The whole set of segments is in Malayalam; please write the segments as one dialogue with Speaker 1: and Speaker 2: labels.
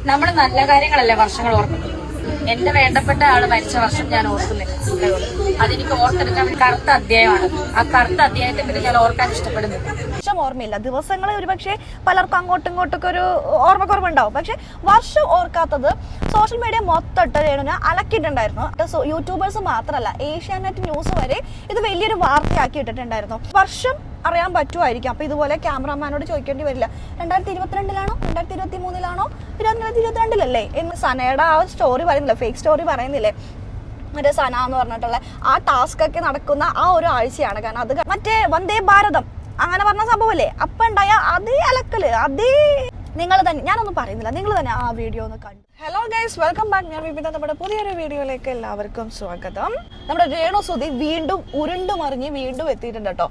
Speaker 1: നമ്മൾ നല്ല കാര്യങ്ങളല്ലേ വർഷങ്ങൾ ഓർക്കുന്നത്. എന്റെ വേണ്ടപ്പെട്ട ആള് മരിച്ച വർഷം ഞാൻ ഓർക്കുന്നില്ല. അതെനിക്ക് ഓർത്തെടുക്കാൻ കറുത്ത അധ്യായമാണ്. ആ കറുത്ത അധ്യായത്തെ പറ്റി ഞാൻ ഓർക്കാൻ ഇഷ്ടപ്പെടുന്നില്ല.
Speaker 2: വർഷം ഓർമ്മയില്ല, ദിവസങ്ങൾ ഒരുപക്ഷെ പലർക്കും അങ്ങോട്ടും ഇങ്ങോട്ടൊക്കെ ഒരു ഓർമ്മക്കുറവുണ്ടാവും. പക്ഷെ വർഷം ഓർക്കാത്തത് സോഷ്യൽ മീഡിയ മൊത്തമായിട്ട് രേണുവിനെ അലക്കിയിട്ടുണ്ടായിരുന്നു. യൂട്യൂബേഴ്സ് മാത്രമല്ല, ഏഷ്യാനെറ്റ് ന്യൂസ് വരെ ഇത് വലിയൊരു വാർത്തയാക്കി ഇട്ടിട്ടുണ്ടായിരുന്നു. വർഷം അറിയാൻ പറ്റുമായിരിക്കും. അപ്പൊ ഇതുപോലെ ക്യാമറാമാനോട് ചോദിക്കേണ്ടി വരില്ല 2022-ലാണോ 2023-ലാണോ 2022-ലല്ലേ എന്ന് സനയുടെ ആ സ്റ്റോറി പറയുന്നില്ല, ഫേക്ക് സ്റ്റോറി പറയുന്നില്ലേ, മറ്റേ സന എന്ന് പറഞ്ഞിട്ടുള്ള ആ ടാസ്ക് ഒക്കെ നടക്കുന്ന ആ ഒരു ആഴ്ചയാണ്. കാരണം അത് മറ്റേ വന്ദേ ഭാരതം അങ്ങനെ പറഞ്ഞ സംഭവല്ലേ, അപ്പൊ ഉണ്ടായ അതേ അലക്കല്, അതേ നിങ്ങൾ തന്നെ, ഞാനൊന്നും പറയുന്നില്ല, നിങ്ങൾ തന്നെ ആ വീഡിയോ ഒന്ന് കണ്ടു. Hello guys, welcome back. ഞാൻ വിപിന. നമ്മുടെ പുതിയൊരു വീഡിയോയിലേക്ക് എല്ലാവർക്കും സ്വാഗതം. നമ്മുടെ രേണു സുധി വീണ്ടും ഉരുണ്ടുമറിഞ്ഞ് വീണ്ടും എത്തിയിട്ടുണ്ട് കേട്ടോ.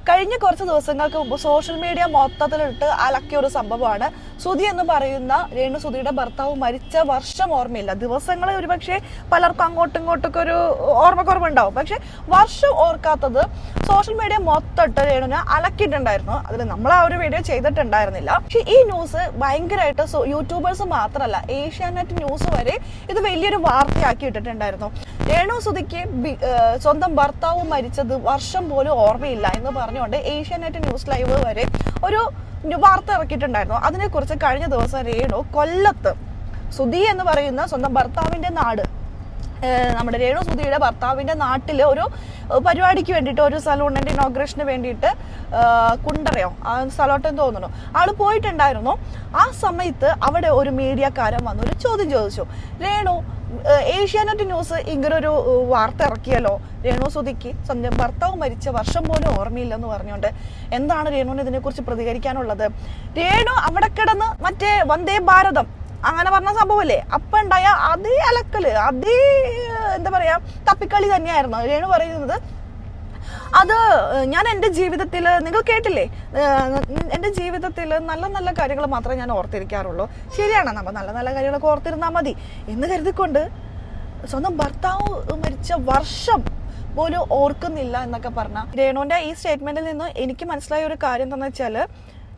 Speaker 2: കഴിഞ്ഞ കുറച്ച് ദിവസങ്ങൾക്ക് മുമ്പ് സോഷ്യൽ മീഡിയ മൊത്തത്തിലിട്ട് അലക്കിയ ഒരു സംഭവമാണ്. സുധി എന്ന് പറയുന്ന രേണു സുധിയുടെ ഭർത്താവ് മരിച്ച വർഷം ഓർമ്മയില്ല, ദിവസങ്ങൾ ഒരുപക്ഷെ പലർക്കും അങ്ങോട്ടും ഇങ്ങോട്ടൊക്കെ ഒരു ഓർമ്മക്കുറവുണ്ടാവും. പക്ഷെ വർഷം ഓർക്കാത്തത് സോഷ്യൽ മീഡിയ മൊത്തമിട്ട് രേണുവിനെ അലക്കിയിട്ടുണ്ടായിരുന്നു. അതിൽ നമ്മൾ ആ ഒരു വീഡിയോ ചെയ്തിട്ടുണ്ടായിരുന്നില്ല. പക്ഷെ ഈ ന്യൂസ് ഭയങ്കരമായിട്ട് യൂട്യൂബേഴ്സ് മാത്രമല്ല, ഏഷ്യാനെറ്റ് ന്യൂസ് വരെ ഇത് വലിയൊരു വാർത്തയാക്കി ഇട്ടിട്ടുണ്ടായിരുന്നു. രേണു സുധിക്ക് സ്വന്തം ഭർത്താവ് മരിച്ചത് വർഷം പോലും ഓർമ്മയില്ല എന്ന് പറഞ്ഞുകൊണ്ട് ഏഷ്യാനെറ്റ് ന്യൂസ് ലൈവ് വരെ ഒരു വാർത്ത ഇറക്കിയിട്ടുണ്ടായിരുന്നു. അതിനെക്കുറിച്ച് കഴിഞ്ഞ ദിവസം രേണു കൊല്ലത്ത്, സുധി എന്ന് പറയുന്ന സ്വന്തം ഭർത്താവിന്റെ നാട്, നമ്മുടെ രേണു സുധിയുടെ ഭർത്താവിന്റെ നാട്ടില് ഒരു പരിപാടിക്ക് വേണ്ടിയിട്ട്, ഒരു സലൂണിന്റെ ഇനോഗ്രേഷന് വേണ്ടിയിട്ട് കുണ്ടറയോ ആ സ്ഥലത്തോട്ടെന്ന് തോന്നുന്നു ആള് പോയിട്ടുണ്ടായിരുന്നു. ആ സമയത്ത് അവിടെ ഒരു മീഡിയക്കാരൻ വന്ന് ഒരു ചോദ്യം ചോദിച്ചു, രേണു ഏഷ്യാനെറ്റ് ന്യൂസ് ഇങ്ങനൊരു വാർത്ത ഇറക്കിയല്ലോ, രേണു സുധിക്ക് സ്വന്തം ഭർത്താവ് മരിച്ച വർഷം പോലും ഓർമ്മയില്ലെന്ന് പറഞ്ഞുകൊണ്ട് എന്താണ് രേണുവിന് ഇതിനെക്കുറിച്ച് പ്രതികരിക്കാനുള്ളത്? രേണു അവിടെ കിടന്ന് മറ്റേ വന്ദേ ഭാരതം അങ്ങനെ പറഞ്ഞ സംഭവല്ലേ, അപ്പൊ ഉണ്ടായ അതേ അലക്കല്, അതേ എന്താ പറയാ തപ്പിക്കളി തന്നെയായിരുന്നു. രേണു പറയുന്നത് അത് ഞാൻ എൻ്റെ ജീവിതത്തിൽ, നിങ്ങൾ കേട്ടില്ലേ, എൻ്റെ ജീവിതത്തിൽ നല്ല നല്ല കാര്യങ്ങൾ മാത്രമേ ഞാൻ ഓർത്തിരിക്കാറുള്ളൂ. ശരിയാണ്, നമ്മൾ നല്ല നല്ല കാര്യങ്ങളൊക്കെ ഓർത്തിരുന്നാൽ മതി എന്ന് കരുതിക്കൊണ്ട് സ്വന്തം ഭർത്താവ് മരിച്ച വർഷം പോലും ഓർക്കുന്നില്ല എന്നൊക്കെ പറഞ്ഞ രേണുവിന്റെ ഈ സ്റ്റേറ്റ്മെന്റിൽ നിന്ന് എനിക്ക് മനസ്സിലായ ഒരു കാര്യം എന്താണെന്ന് വെച്ചാൽ,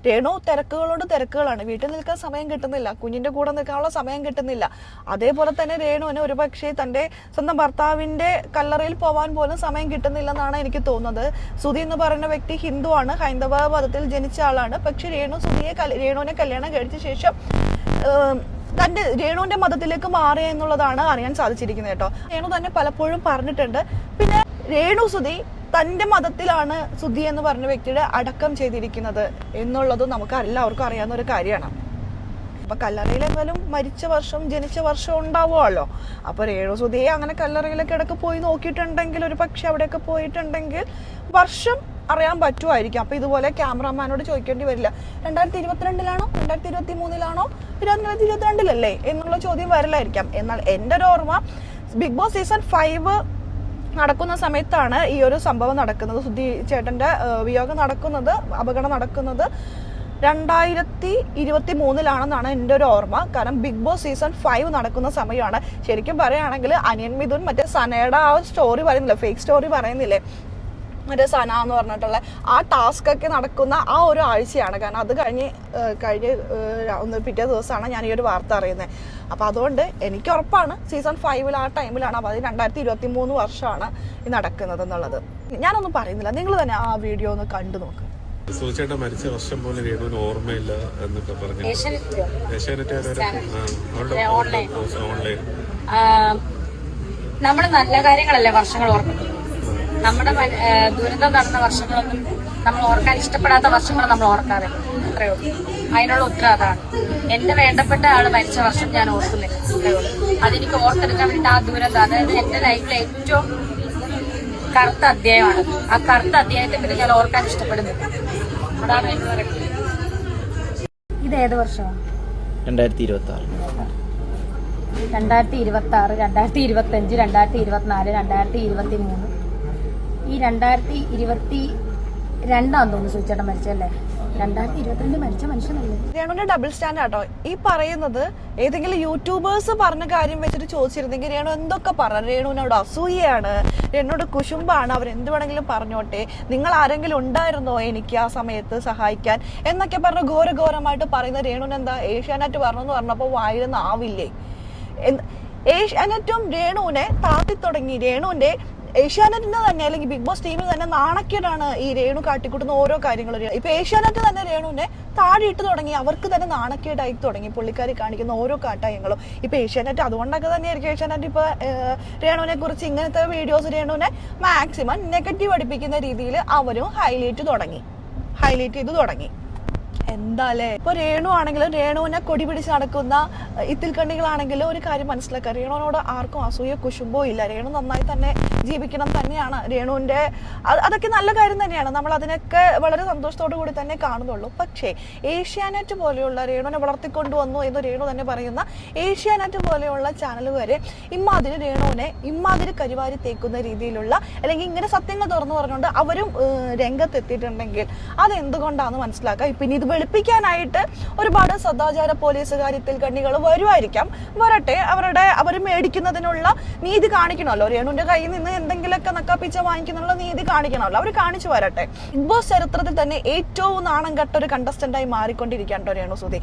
Speaker 2: രേണു തിരക്കുകളോട് തിരക്കുകളാണ്. വീട്ടിൽ നിൽക്കാൻ സമയം കിട്ടുന്നില്ല, കുഞ്ഞിന്റെ കൂടെ നിൽക്കാനുള്ള സമയം കിട്ടുന്നില്ല. അതേപോലെ തന്നെ രേണുവിന് ഒരു പക്ഷേ തന്റെ സ്വന്തം ഭർത്താവിന്റെ കല്ലറയിൽ പോവാൻ പോലും സമയം കിട്ടുന്നില്ലെന്നാണ് എനിക്ക് തോന്നുന്നത്. സുധി എന്ന് പറയുന്ന വ്യക്തി ഹിന്ദുവാണ്, ഹൈന്ദവ മതത്തിൽ ജനിച്ച ആളാണ്. പക്ഷെ രേണുവിനെ കല്യാണം കഴിച്ച ശേഷം രേണുവിന്റെ മതത്തിലേക്ക് മാറി എന്നുള്ളതാണ് അറിയാൻ സാധിച്ചിരിക്കുന്നത് കേട്ടോ. രേണു തന്നെ പലപ്പോഴും പറഞ്ഞിട്ടുണ്ട്. പിന്നെ രേണു സുധി തന്റെ മതത്തിലാണ് സുധി എന്ന് പറഞ്ഞ വ്യക്തിയുടെ അടക്കം ചെയ്തിരിക്കുന്നത് എന്നുള്ളതും നമുക്ക് എല്ലാവർക്കും അറിയാവുന്ന ഒരു കാര്യമാണ്. അപ്പൊ കല്ലറയിൽ എന്തായാലും മരിച്ച വർഷം ജനിച്ച വർഷം ഉണ്ടാവുമല്ലോ. അപ്പൊ രേണു സുധിയെ അങ്ങനെ കല്ലറയിലൊക്കെ ഇടയ്ക്ക് പോയി നോക്കിയിട്ടുണ്ടെങ്കിൽ, ഒരു പക്ഷെ അവിടെയൊക്കെ പോയിട്ടുണ്ടെങ്കിൽ വർഷം അറിയാൻ പറ്റുമായിരിക്കും. അപ്പൊ ഇതുപോലെ ക്യാമറാമാനോട് ചോദിക്കേണ്ടി വരില്ല 2022-ലാണോ 2023-ലാണോ 2022-ലല്ലേ എന്നുള്ള ചോദ്യം വരില്ലായിരിക്കാം. എന്നാൽ എൻ്റെ ഒരു ഓർമ്മ, ബിഗ് ബോസ് സീസൺ 5 നടക്കുന്ന സമയത്താണ് ഈ ഒരു സംഭവം നടക്കുന്നത്. സുധി ചേട്ടന്റെ വിയോഗം നടക്കുന്നത്, അപകടം നടക്കുന്നത് 2023-ലാണെന്നാണ് എൻ്റെ ഒരു ഓർമ്മ. കാരണം ബിഗ് ബോസ് സീസൺ 5 നടക്കുന്ന സമയമാണ്. ശരിക്കും പറയുകയാണെങ്കിൽ അനിയൻ മിഥുൻ മറ്റേ സനയുടെ ആ സ്റ്റോറി പറയുന്നില്ല, ഫേക്ക് സ്റ്റോറി പറയുന്നില്ലേ, മറ്റേ സന എന്ന് പറഞ്ഞിട്ടുള്ള ആ ടാസ്ക് ഒക്കെ നടക്കുന്ന ആ ഒരു ആഴ്ചയാണ്. കാരണം അത് കഴിഞ്ഞ് പിറ്റേ ദിവസമാണ് ഞാൻ ഈ ഒരു വാർത്ത അറിയുന്നത്. അപ്പൊ അതുകൊണ്ട് എനിക്ക് ഉറപ്പാണ് സീസൺ 5 ആ ടൈമിലാണ്. അപ്പൊ അത് 2023 വർഷമാണ് ഇത് നടക്കുന്നത് എന്നുള്ളത്. ഞാനൊന്നും പറയുന്നില്ല, നിങ്ങൾ തന്നെ ആ വീഡിയോ ഒന്ന് കണ്ടു നോക്ക്.
Speaker 3: സുധിച്ചേട്ടൻ മരിച്ച വർഷം പോലെ രേണുവിന് ഓർമ്മയില്ല എന്നൊക്കെ പറഞ്ഞു. ഓൺലൈൻ
Speaker 1: നമ്മൾ നല്ല കാര്യങ്ങളല്ലേ വർഷങ്ങൾ ഓർക്കുന്നത്. നമ്മുടെ ദുരന്തം നടന്ന വർഷങ്ങളൊന്നും നമ്മൾ ഓർക്കാൻ ഇഷ്ടപ്പെടാത്ത വർഷങ്ങൾ നമ്മൾ ഓർക്കാതെ, അത്രയോ അതിനുള്ള ഉത്തരം അതാണ്. എന്റെ വേണ്ടപ്പെട്ട ആള് മരിച്ച വർഷം ഞാൻ ഓർക്കുന്നില്ല, അത്രയോ അതെനിക്ക് ഓർത്തെടുക്കാൻ വേണ്ടി ആ ദുരന്തം, അതായത് എന്റെ ലൈഫിലെ ഏറ്റവും കറുത്ത അധ്യായമാണ്. ആ കറുത്ത അധ്യായത്തെ പറ്റി ഞാൻ ഓർക്കാൻ ഇഷ്ടപ്പെടുന്നില്ല. അതാണ് എനിക്ക് പറയുന്നത്. ഇത് ഏത് വർഷമാണ്?
Speaker 4: 2026,
Speaker 1: 2026, 2025, 2024, 2023. ഈ 2022 തോന്നുന്നു സുധിച്ചേട്ടൻ മരിച്ചല്ലേ. 2022 മരിച്ച മനുഷ്യനല്ലേ.
Speaker 2: രേണുവിന്റെ ഡബിൾ സ്റ്റാൻഡ് ആട്ടോ ഈ പറയുന്നത്. ഏതെങ്കിലും യൂട്യൂബേഴ്സ് പറഞ്ഞ കാര്യം വെച്ചിട്ട് ചോദിച്ചിരുന്നെങ്കിൽ രേണു എന്തൊക്കെ പറഞ്ഞു. രേണുവിനോട് അസൂയയാണ്, രേണുവിനോട് കുശുമ്പാണ്, അവരെന്ത് വേണമെങ്കിലും പറഞ്ഞോട്ടെ, നിങ്ങൾ ആരെങ്കിലും ഉണ്ടായിരുന്നോ എനിക്ക് ആ സമയത്ത് സഹായിക്കാൻ എന്നൊക്കെ പറഞ്ഞ് ഘോരഘോരമായിട്ട് പറയുന്ന രേണുവിന് എന്താ ഏഷ്യാനെറ്റ് പറഞ്ഞെന്ന് പറഞ്ഞപ്പോൾ വായിലൊന്നും ആവില്ലേ? ഏഷ്യാനെറ്റും രേണുവിനെ താത്തി തുടങ്ങി. രേണുവിന്റെ ഏഷ്യാനെറ്റിന് തന്നെ അല്ലെങ്കിൽ ബിഗ് ബോസ് ടീമിൽ തന്നെ നാണക്കേടാണ് ഈ രേണു കാട്ടിക്കൂട്ടുന്ന ഓരോ കാര്യങ്ങളും. ഇപ്പൊ ഏഷ്യാനെറ്റ് തന്നെ രേണുവിനെ താഴെയിട്ട് തുടങ്ങി, അവർക്ക് തന്നെ നാണക്കേടായി തുടങ്ങി പുള്ളിക്കാരി കാണിക്കുന്ന ഓരോ കാട്ടായങ്ങളും. ഇപ്പൊ ഏഷ്യാനെറ്റ് അതുകൊണ്ടൊക്കെ തന്നെയായിരിക്കും ഏഷ്യാനെറ്റ് ഇപ്പൊ രേണുവിനെ കുറിച്ച് ഇങ്ങനത്തെ വീഡിയോസ് രേണുവിനെ മാക്സിമം നെഗറ്റീവ് അടിപ്പിക്കുന്ന രീതിയിൽ അവരും ഹൈലൈറ്റ് ചെയ്ത് തുടങ്ങി. എന്താല്ലേ ഇപ്പൊ രേണു ആണെങ്കിലും രേണുവിനെ കൊടി പിടിച്ച് നടക്കുന്ന ഇത്തിൽ കണ്ണികളാണെങ്കിലും ഒരു കാര്യം മനസ്സിലാക്കുക, രേണുവിനോട് ആർക്കും അസൂയ കുശുമ്പോ ഇല്ല. രേണു നന്നായി തന്നെ ജീവിക്കണം തന്നെയാണ് രേണുവിന്റെ. അതൊക്കെ നല്ല കാര്യം തന്നെയാണ്, നമ്മൾ അതിനൊക്കെ വളരെ സന്തോഷത്തോടു കൂടി തന്നെ കാണുന്നുള്ളൂ. പക്ഷേ ഏഷ്യാനെറ്റ് പോലെയുള്ള രേണുവിനെ വളർത്തിക്കൊണ്ടുവന്നു എന്ന് രേണു തന്നെ പറയുന്ന ഏഷ്യാനെറ്റ് പോലെയുള്ള ചാനലുകാരെ രേണുവിനെ ഇമ്മാതിരി കരിവാരി തേക്കുന്ന രീതിയിലുള്ള അല്ലെങ്കിൽ ഇങ്ങനെ സത്യങ്ങൾ തുറന്നു പറഞ്ഞുകൊണ്ട് അവരും രംഗത്തെത്തിയിട്ടുണ്ടെങ്കിൽ അതെന്തുകൊണ്ടാണെന്ന് മനസ്സിലാക്കുക. പിന്നെ ഇത് വെളുപ്പിക്കാനായിട്ട് ഒരുപാട് സദാചാര പോലീസുകാര്യത്തിൽ കണ്ണികൾ വരുമായിരിക്കാം, വരട്ടെ. അവർ മേടിക്കുന്നതിനുള്ള നീതി കാണിക്കണമല്ലോ. രേണുവിന്റെ കയ്യിൽ നിന്ന് എന്തെങ്കിലുമൊക്കെ നക്കാപ്പിച്ച വാങ്ങിക്കുന്നുള്ള നീതി കാണിക്കണമല്ലോ, അവർ കാണിച്ചു വരട്ടെ. ബിഗ് ബോസ് ചരിത്രത്തിൽ തന്നെ ഏറ്റവും നാണം കെട്ട ഒരു കണ്ടസ്റ്റന്റായി മാറിക്കൊണ്ടിരിക്കുകയാണ് രേണു സുധി.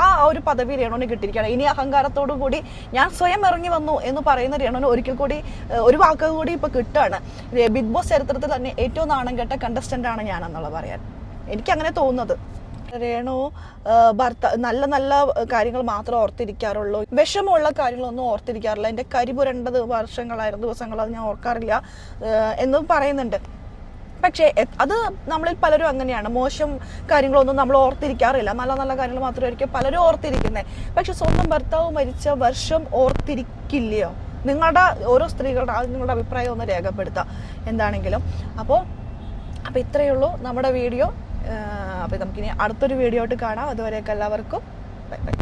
Speaker 2: ആ ഒരു പദവി രേണുവിന് കിട്ടിയിരിക്കുകയാണ്. ഇനി അഹങ്കാരത്തോടു കൂടി ഞാൻ സ്വയം ഇറങ്ങി വന്നു എന്ന് പറയുന്ന രേണുവിന് ഒരിക്കൽ കൂടി ഒരു വാക്ക് കൂടി ഇപ്പൊ കിട്ടുകയാണ്. ബിഗ് ബോസ് ചരിത്രത്തിൽ തന്നെ ഏറ്റവും നാണം കെട്ട കണ്ടസ്റ്റന്റ് ആണ് ഞാൻ എന്നുള്ള പറയാൻ എനിക്കങ്ങനെ തോന്നുന്നത്. രേണു നല്ല നല്ല കാര്യങ്ങൾ മാത്രം ഓർത്തിരിക്കാറുള്ളൂ, വിഷമമുള്ള കാര്യങ്ങളൊന്നും ഓർത്തിരിക്കാറില്ല. എൻ്റെ കരിപുരണ്ട ദിവസങ്ങൾ അത് ഞാൻ ഓർക്കാറില്ല എന്നും പറയുന്നുണ്ട്. പക്ഷേ അത് നമ്മളിൽ പലരും അങ്ങനെയാണ്. മോശം കാര്യങ്ങളൊന്നും നമ്മൾ ഓർത്തിരിക്കാറില്ല, നല്ല നല്ല കാര്യങ്ങൾ മാത്രമായിരിക്കും പലരും ഓർത്തിരിക്കുന്നത്. പക്ഷെ സ്വന്തം ഭർത്താവ് മരിച്ച വർഷം ഓർത്തിരിക്കില്ലയോ? നിങ്ങളുടെ ഓരോ സ്ത്രീകളുടെ നിങ്ങളുടെ അഭിപ്രായം ഒന്ന് രേഖപ്പെടുത്താം എന്താണെങ്കിലും. അപ്പോൾ ഇത്രയേ ഉള്ളൂ നമ്മുടെ വീഡിയോ. അപ്പോൾ നമുക്കിനി അടുത്തൊരു വീഡിയോ ആയിട്ട് കാണാം. അതുവരെയൊക്കെ എല്ലാവർക്കും ബൈ ബൈ.